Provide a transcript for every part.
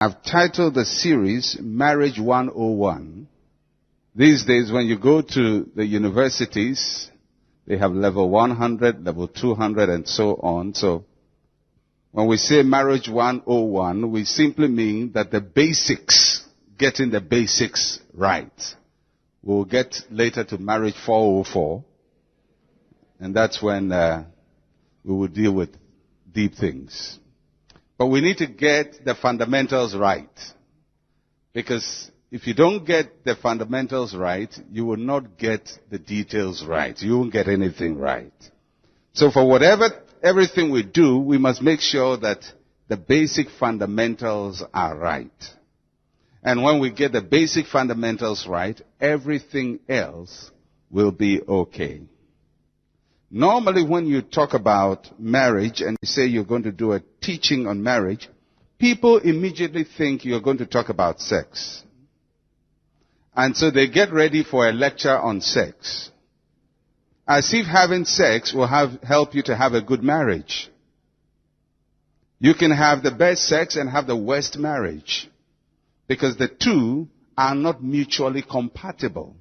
I've titled the series Marriage 101. These days when you go to the universities, they have level 100, level 200 and so on. So when we say Marriage 101, we simply mean that the basics, getting the basics right. We'll get later to Marriage 404, and that's when we will deal with deep things. But we need to get the fundamentals right. Because if you don't get the fundamentals right, you will not get the details right. You won't get anything right. So for everything we do, we must make sure that the basic fundamentals are right. And when we get the basic fundamentals right, everything else will be okay. Normally when you talk about marriage and you say you're going to do a teaching on marriage, people immediately think you're going to talk about sex. And so they get ready for a lecture on sex. As if having sex will help you to have a good marriage. You can have the best sex and have the worst marriage. Because the two are not mutually compatible.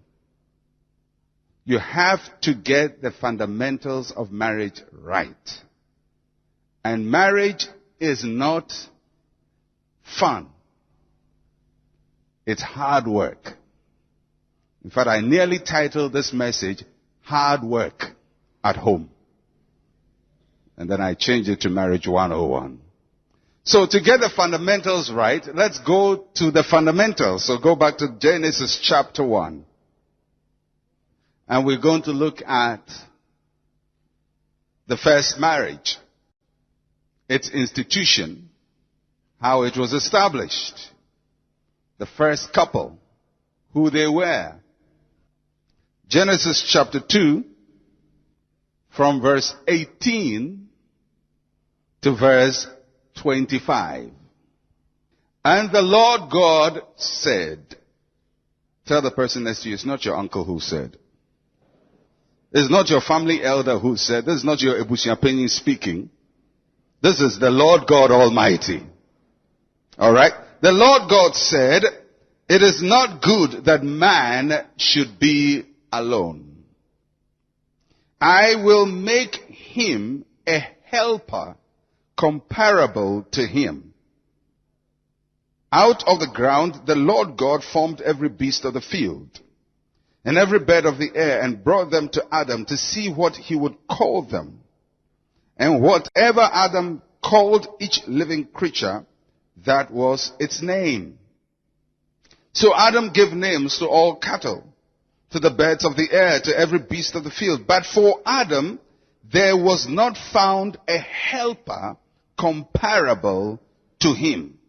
You have to get the fundamentals of marriage right. And marriage is not fun. It's hard work. In fact, I nearly titled this message, Hard Work at Home. And then I changed it to Marriage 101. So to get the fundamentals right, let's go to the fundamentals. So go back to Genesis chapter 1. And we're going to look at the first marriage, its institution, how it was established, the first couple, who they were. Genesis chapter 2, from verse 18 to verse 25. And the Lord God said, tell the person next to you, it's not your uncle who said. It's not your family elder who said. This is not your Ebusiapenyi speaking. This is the Lord God Almighty. Alright? The Lord God said, it is not good that man should be alone. I will make him a helper comparable to him. Out of the ground the Lord God formed every beast of the field and every bird of the air, and brought them to Adam to see what he would call them. And whatever Adam called each living creature, that was its name. So Adam gave names to all cattle, to the birds of the air, to every beast of the field. But for Adam there was not found a helper comparable to him.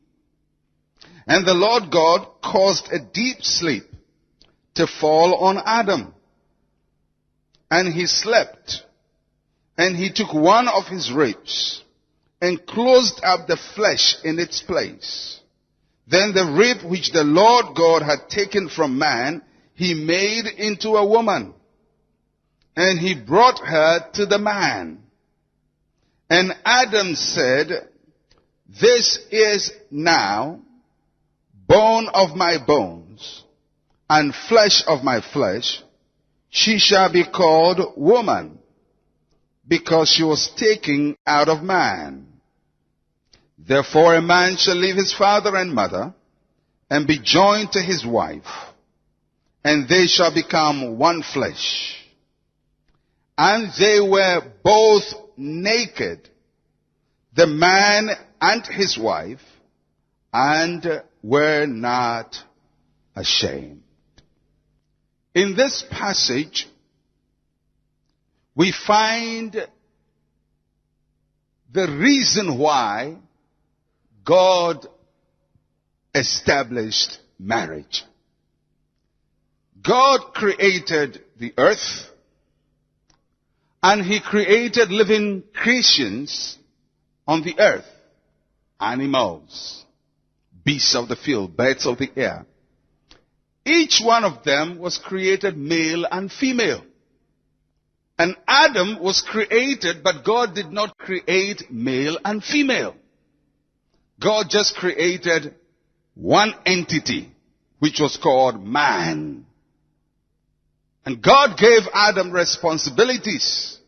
And the Lord God caused a deep sleep to fall on Adam. And he slept. And he took one of his ribs and closed up the flesh in its place. Then the rib which the Lord God had taken from man, he made into a woman. And he brought her to the man. And Adam said, this is now bone of my bones and flesh of my flesh. She shall be called woman, because she was taken out of man. Therefore a man shall leave his father and mother, and be joined to his wife, and they shall become one flesh. And they were both naked, the man and his wife, and were not ashamed. In this passage, we find the reason why God established marriage. God created the earth, and he created living creations on the earth. Animals, beasts of the field, birds of the air. Each one of them was created male and female. And Adam was created, but God did not create male and female. God just created one entity, which was called man. And God gave Adam responsibilities.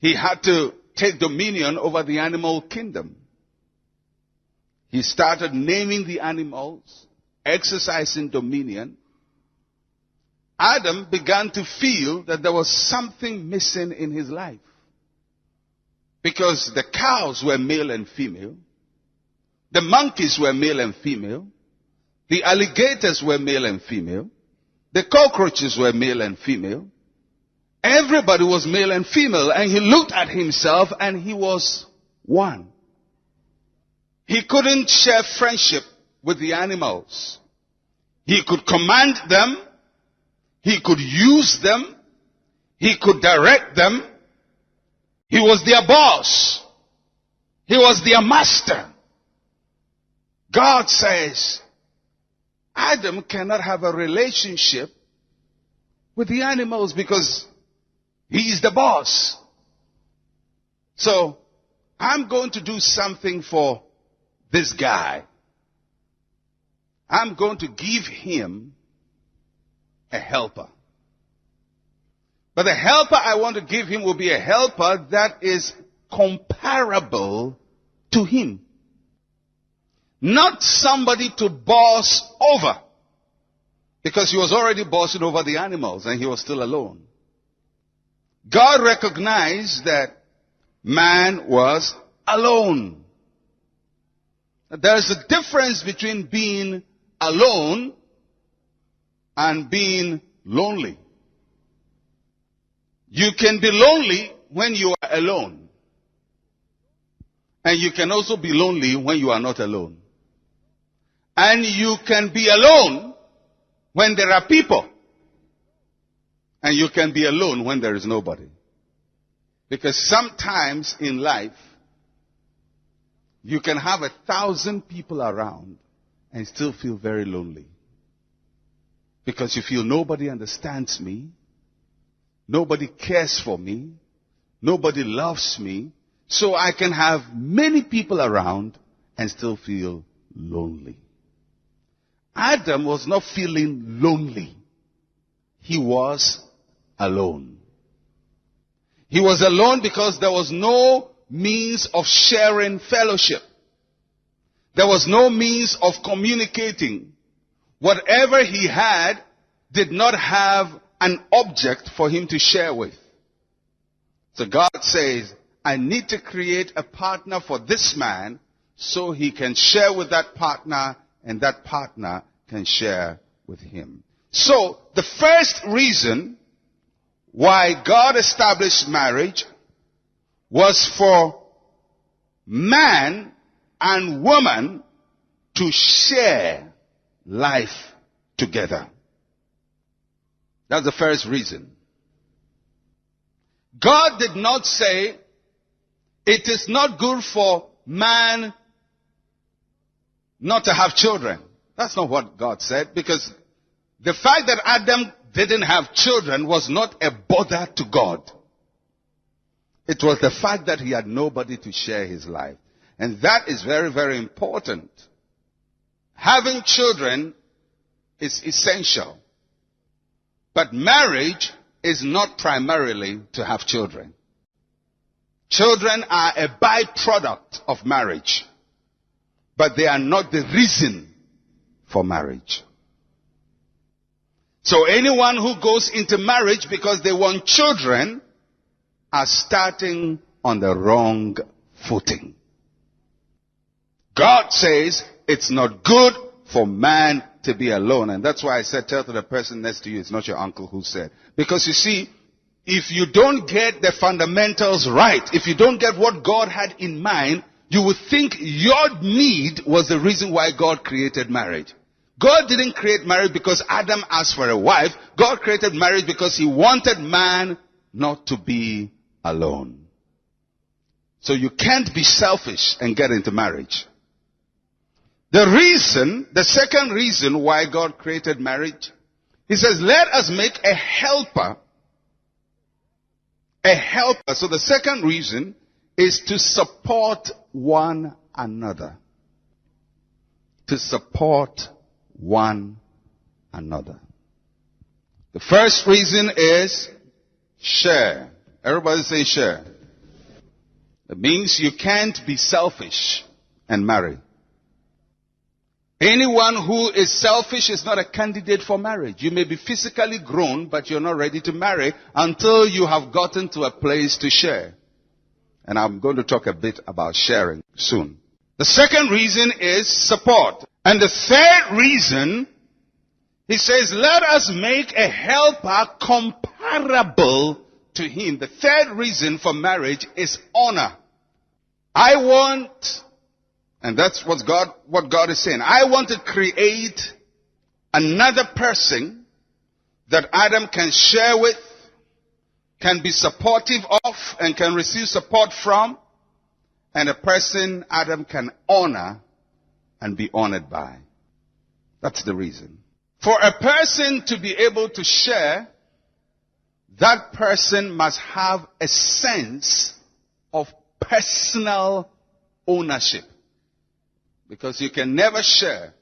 He had to take dominion over the animal kingdom. He started naming the animals, exercising dominion. Adam began to feel that there was something missing in his life. Because the cows were male and female. The monkeys were male and female. The alligators were male and female. The cockroaches were male and female. Everybody was male and female. And he looked at himself and he was one. He couldn't share friendship with the animals. He could command them. He could use them. He could direct them. He was their boss. He was their master. God says, Adam cannot have a relationship with the animals because he is the boss. So, I'm going to do something for this guy. I'm going to give him a helper. But the helper I want to give him will be a helper that is comparable to him. Not somebody to boss over. Because he was already bossing over the animals and he was still alone. God recognized that man was alone. There is a difference between being alone and being lonely. You can be lonely when you are alone. And you can also be lonely when you are not alone. And you can be alone when there are people. And you can be alone when there is nobody. Because sometimes in life, you can have 1,000 people around and still feel very lonely. Because you feel nobody understands me. Nobody cares for me. Nobody loves me. So I can have many people around and still feel lonely. Adam was not feeling lonely. He was alone. He was alone because there was no means of sharing fellowship. There was no means of communicating. Whatever he had did not have an object for him to share with. So God says, I need to create a partner for this man so he can share with that partner and that partner can share with him. So the first reason why God established marriage was for man and woman to share life together. That's the first reason. God did not say it is not good for man not to have children. That's not what God said, because the fact that Adam didn't have children was not a bother to God. It was the fact that he had nobody to share his life. And that is very, very important. Having children is essential. But marriage is not primarily to have children. Children are a byproduct of marriage. But they are not the reason for marriage. So anyone who goes into marriage because they want children are starting on the wrong footing. God says it's not good for man to be alone. And that's why I said, tell to the person next to you, it's not your uncle who said. Because you see, if you don't get the fundamentals right, if you don't get what God had in mind, you would think your need was the reason why God created marriage. God didn't create marriage because Adam asked for a wife. God created marriage because he wanted man not to be alone. So you can't be selfish and get into marriage. The second reason why God created marriage, he says, let us make a helper. A helper. So the second reason is to support one another. to support one another. The first reason is share. Everybody say share. It means you can't be selfish and marry. Anyone who is selfish is not a candidate for marriage. You may be physically grown, but you're not ready to marry until you have gotten to a place to share. And I'm going to talk a bit about sharing soon. The second reason is support. And the third reason, he says, let us make a helper comparable to him. The third reason for marriage is honor. I want, and that's what God is saying, I want to create another person that Adam can share with, can be supportive of, and can receive support from, and a person Adam can honor and be honored by. That's the reason. For a person to be able to share, that person must have a sense of personal ownership. Because you can never share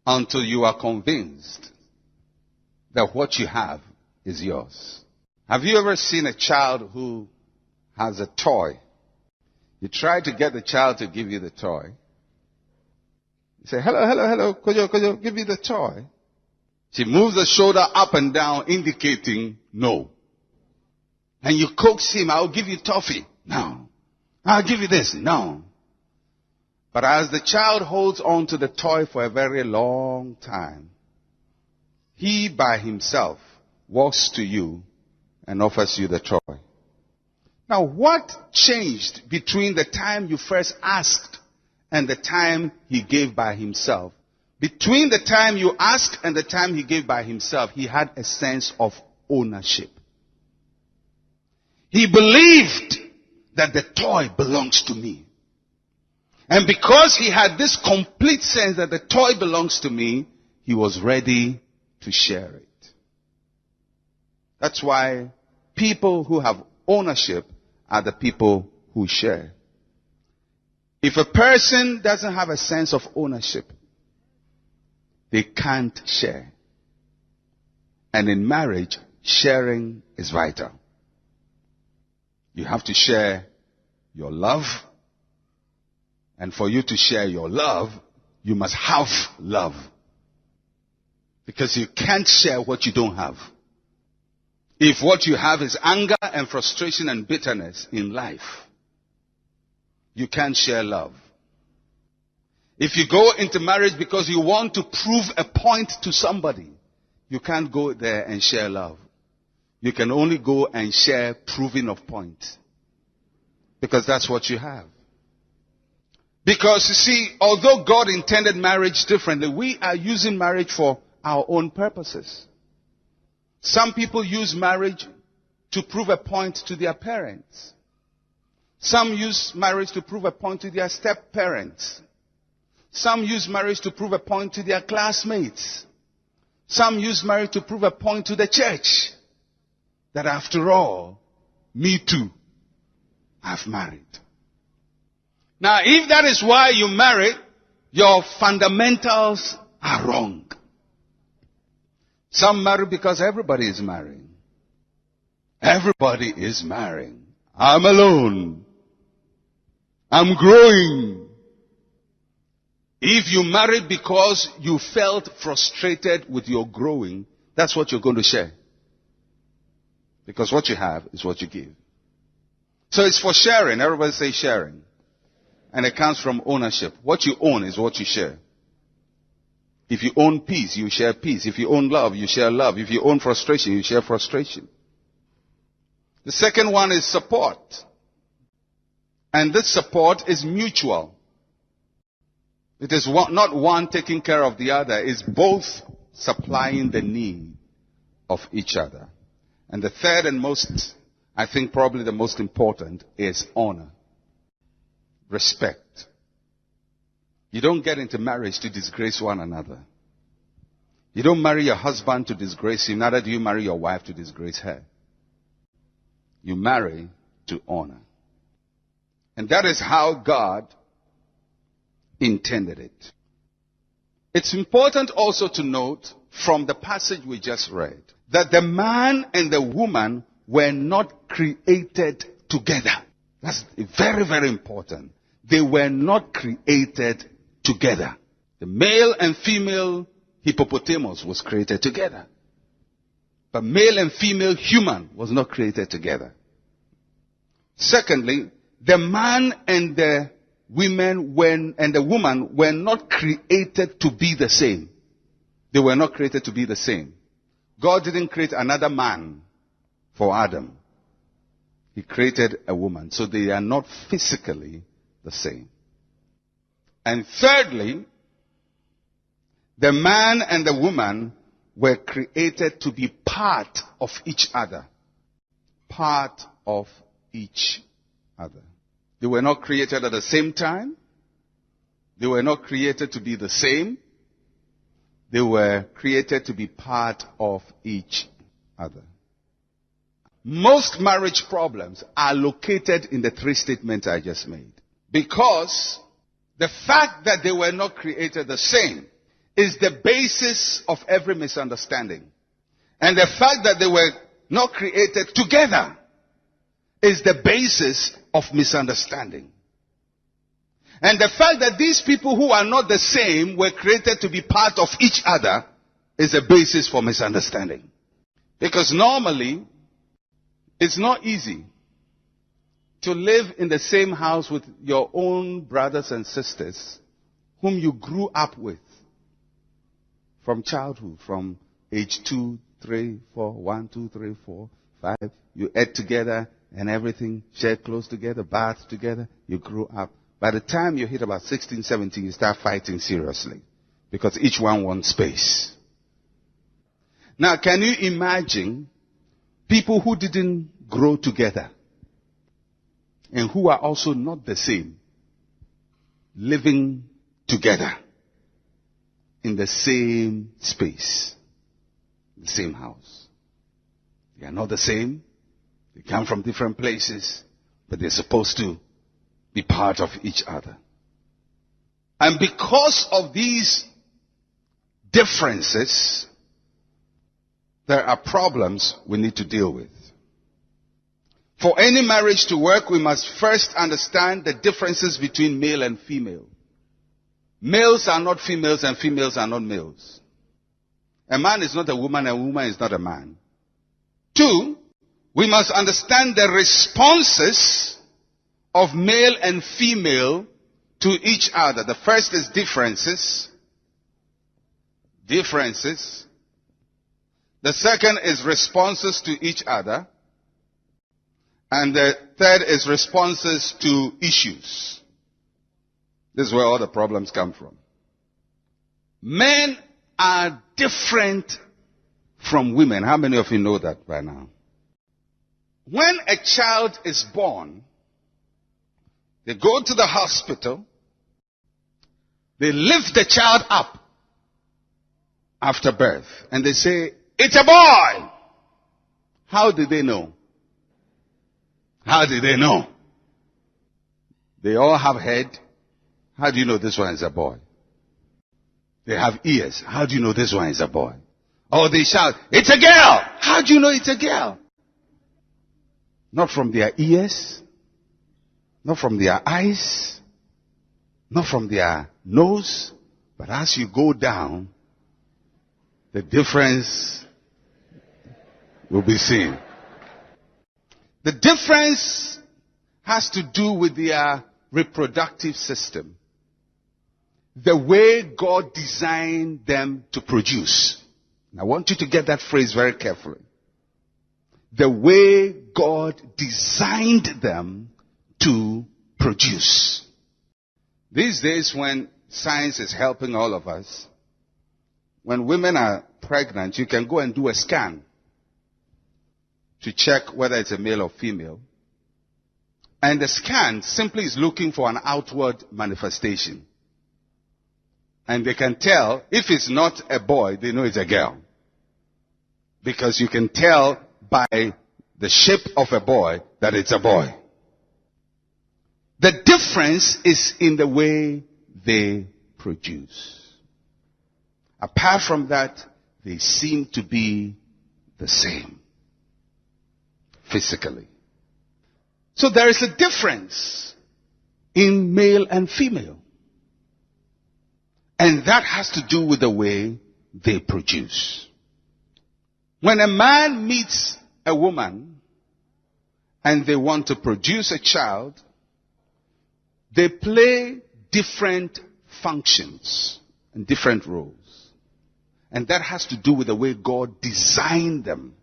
until you are convinced that what you have is yours. Have you ever seen a child who has a toy? You try to get the child to give you the toy. You say, hello, could you give me the toy? She moves the shoulder up and down, indicating no. And you coax him, I'll give you toffee. No. I'll give you this. No. But as the child holds on to the toy for a very long time, he by himself walks to you and offers you the toy. Now, what changed between the time you first asked and the time he gave by himself? Between the time you asked and the time he gave by himself, he had a sense of ownership. He believed that the toy belongs to me. And because he had this complete sense that the toy belongs to me, he was ready to share it. That's why people who have ownership are the people who share. If a person doesn't have a sense of ownership, they can't share. And in marriage, sharing is vital. You have to share your love. And for you to share your love, you must have love. Because you can't share what you don't have. If what you have is anger and frustration and bitterness in life, you can't share love. If you go into marriage because you want to prove a point to somebody, you can't go there and share love. You can only go and share proving of points. Because that's what you have. Because you see, although God intended marriage differently, we are using marriage for our own purposes. Some people use marriage to prove a point to their parents. Some use marriage to prove a point to their step-parents. Some use marriage to prove a point to their classmates. Some use marriage to prove a point to the church. That after all, me too, I've married. Now, if that is why you marry, your fundamentals are wrong. Some marry because everybody is marrying. Everybody is marrying. I'm alone. I'm growing. If you married because you felt frustrated with your growing, that's what you're going to share. Because what you have is what you give. So it's for sharing. Everybody say sharing. And it comes from ownership. What you own is what you share. If you own peace, you share peace. If you own love, you share love. If you own frustration, you share frustration. The second one is support. And this support is mutual. It is not one taking care of the other. It's both supplying the need of each other. And the third and most, I think probably the most important, is honor. Respect. You don't get into marriage to disgrace one another. You don't marry your husband to disgrace him, neither do you marry your wife to disgrace her. You marry to honor. And that is how God intended it. It's important also to note from the passage we just read that the man and the woman were not created together. That's very, very important. They were not created together. The male and female hippopotamus was created together. But male and female human was not created together. Secondly, the man and the woman were not created to be the same. They were not created to be the same. God didn't create another man for Adam. He created a woman. So they are not physically the same. And thirdly, the man and the woman were created to be part of each other. Part of each other. They were not created at the same time. They were not created to be the same. They were created to be part of each other. Most marriage problems are located in the three statements I just made. Because the fact that they were not created the same is the basis of every misunderstanding. And the fact that they were not created together is the basis of misunderstanding. And the fact that these people who are not the same were created to be part of each other is the basis for misunderstanding. Because normally, it's not easy to live in the same house with your own brothers and sisters whom you grew up with from childhood, from age 2, 3, 4, 1, 2, 3, 4, 5. You ate together and everything, shared clothes together, bathed together. You grew up. By the time you hit about 16, 17, you start fighting seriously because each one wants space. Now, can you imagine people who didn't grow together and who are also not the same living together in the same space, the same house? They are not the same. They come from different places, but they're supposed to be part of each other. And because of these differences, there are problems we need to deal with. For any marriage to work, we must first understand the differences between male and female. Males are not females and females are not males. A man is not a woman and a woman is not a man. 2, we must understand the responses of male and female to each other. The first is differences. Differences. The second is responses to each other. And the third is responses to issues. This is where all the problems come from. Men are different from women. How many of you know that by now? When a child is born, they go to the hospital, they lift the child up after birth, and they say, "It's a boy." How did they know? How did they know? They all have head. How do you know this one is a boy? They have ears. How do you know this one is a boy? Oh, they shout, "It's a girl." How do you know it's a girl? Not from their ears, not from their eyes, not from their nose, but as you go down, the difference will be seen. The difference has to do with their reproductive system. The way God designed them to produce. And I want you to get that phrase very carefully. The way God designed them to produce. These days when science is helping all of us, when women are pregnant, you can go and do a scan to check whether it's a male or female. And the scan simply is looking for an outward manifestation. And they can tell, if it's not a boy, they know it's a girl. Because you can tell by the shape of a boy that it's a boy. The difference is in the way they produce. Apart from that, they seem to be the same physically. So there is a difference in male and female. And that has to do with the way they produce. When a man meets a woman and they want to produce a child, they play different functions and different roles. And that has to do with the way God designed them.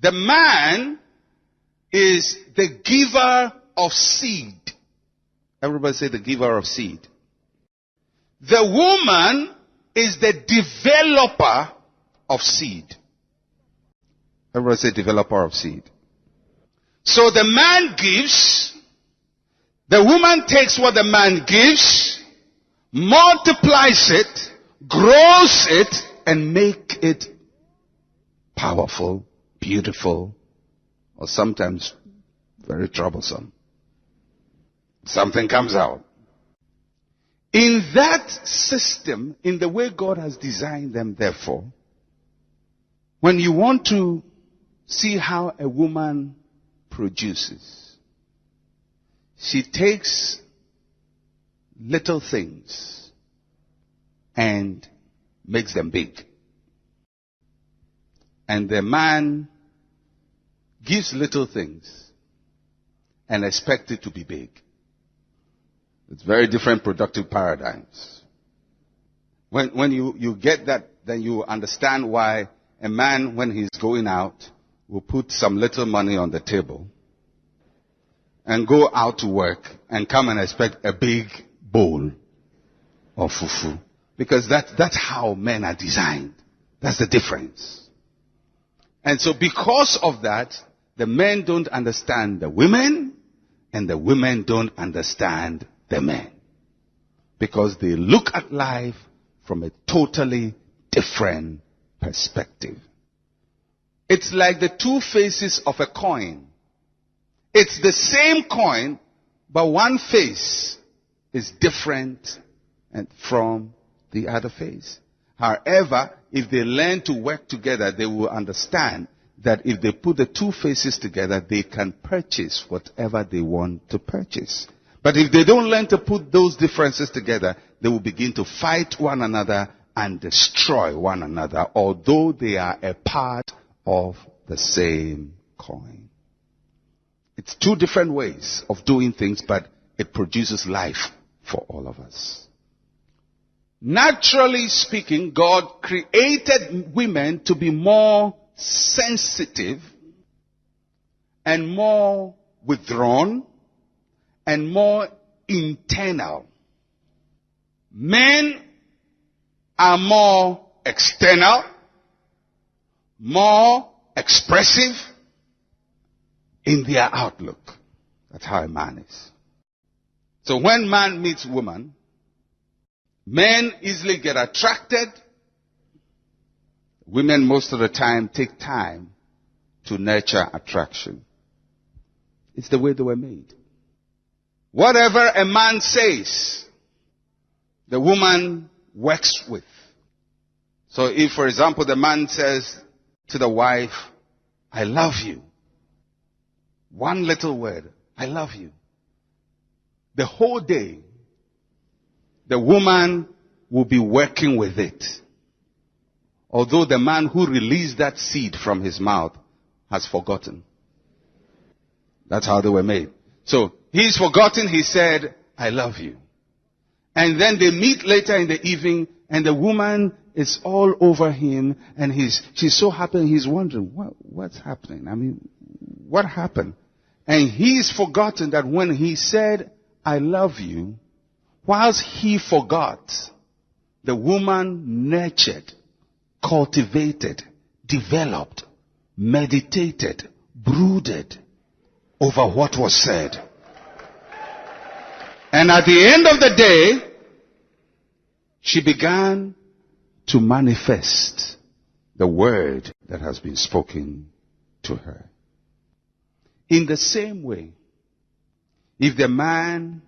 The man is the giver of seed. Everybody say the giver of seed. The woman is the developer of seed. Everybody say developer of seed. So the man gives, the woman takes what the man gives, multiplies it, grows it, and make it powerful, beautiful, or sometimes very troublesome. Something comes out. In that system, in the way God has designed them, therefore, when you want to see how a woman produces, she takes little things and makes them big. And the man gives little things and expects it to be big. It's very different productive paradigms. When you get that, then you understand why a man, when he's going out, will put some little money on the table and go out to work and come and expect a big bowl of fufu. Because that's how men are designed. That's the difference. And so because of that, the men don't understand the women and the women don't understand the men. Because they look at life from a totally different perspective. It's like the two faces of a coin. It's the same coin, but one face is different from the other face. However, if they learn to work together, they will understand that if they put the two faces together, they can purchase whatever they want to purchase. But if they don't learn to put those differences together, they will begin to fight one another and destroy one another, although they are a part of the same coin. It's two different ways of doing things, but it produces life for all of us. Naturally speaking, God created women to be more sensitive and more withdrawn and more internal. Men are more external, more expressive in their outlook. That's how a man is. So when man meets woman, men easily get attracted. Women most of the time take time to nurture attraction. It's the way they were made. Whatever a man says, the woman works with. So if, for example, the man says to the wife, I love you. One little word, I love you. The whole day, the woman will be working with it. Although the man who released that seed from his mouth has forgotten. That's how they were made. So he's forgotten, he said, I love you. And then they meet later in the evening and the woman is all over him and she's so happy and he's wondering, what's happening? I mean, what happened? And he's forgotten that when he said, I love you, whilst he forgot, the woman nurtured, cultivated, developed, meditated, brooded over what was said. And at the end of the day, she began to manifest the word that has been spoken to her. In the same way, if the man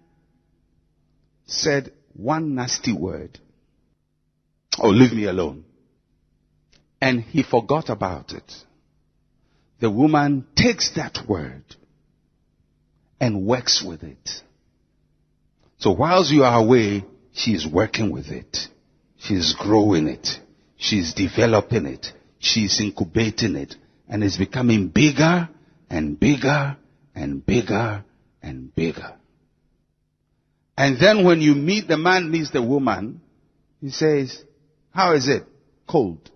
said one nasty word, Oh, leave me alone. And he forgot about it. The woman takes that word and works with it. So whilst you are away, she is working with it. She is growing it. She is developing it. She is incubating it. And it's becoming bigger and bigger and bigger and bigger. And then when you meet, the man meets the woman, he says, how is it? Cold.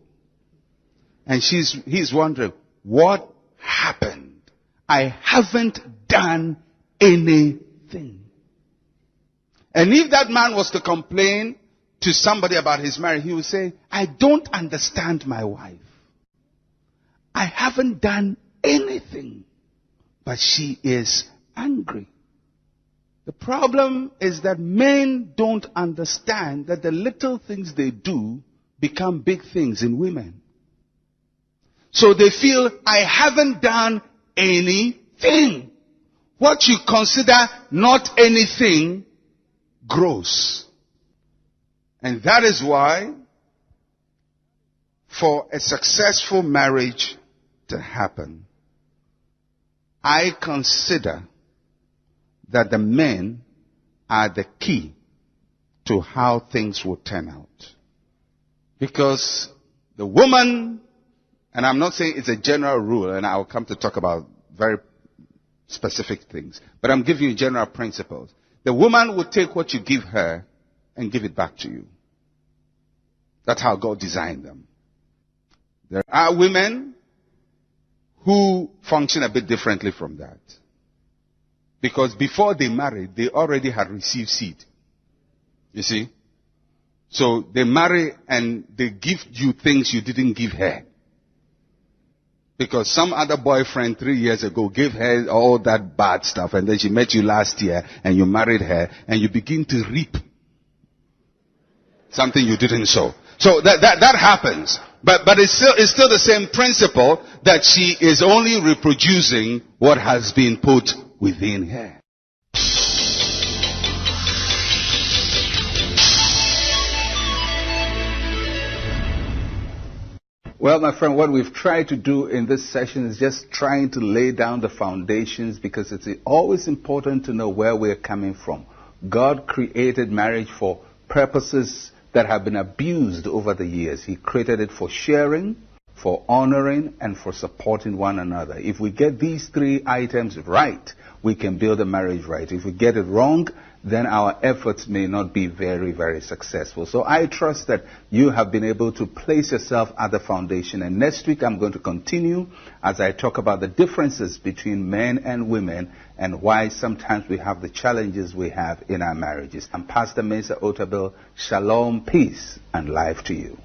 And he's wondering, what happened? I haven't done anything. And if that man was to complain to somebody about his marriage, he would say, I don't understand my wife. I haven't done anything. But she is angry. The problem is that men don't understand that the little things they do become big things in women. So they feel, I haven't done anything. What you consider not anything grows. And that is why, for a successful marriage to happen, I consider that the men are the key to how things will turn out. Because the woman, and I'm not saying it's a general rule, and I'll come to talk about very specific things, but I'm giving you general principles. The woman will take what you give her and give it back to you. That's how God designed them. There are women who function a bit differently from that. Because before they married, they already had received seed. You see? So they marry and they give you things you didn't give her. Because some other boyfriend 3 years ago gave her all that bad stuff, and then she met you last year and you married her and you begin to reap something you didn't sow. So that happens. But it's still the same principle that she is only reproducing what has been put within her. Well, my friend, what we've tried to do in this session is just trying to lay down the foundations, because it's always important to know where we're coming from. God created marriage for purposes that have been abused over the years. He created it for sharing, for honoring, and for supporting one another. If we get these three items right, we can build a marriage right. If we get it wrong, then our efforts may not be very, very successful. So I trust that you have been able to place yourself at the foundation. And next week I'm going to continue as I talk about the differences between men and women and why sometimes we have the challenges we have in our marriages. I'm Pastor Mensa Otabil. Shalom, peace, and life to you.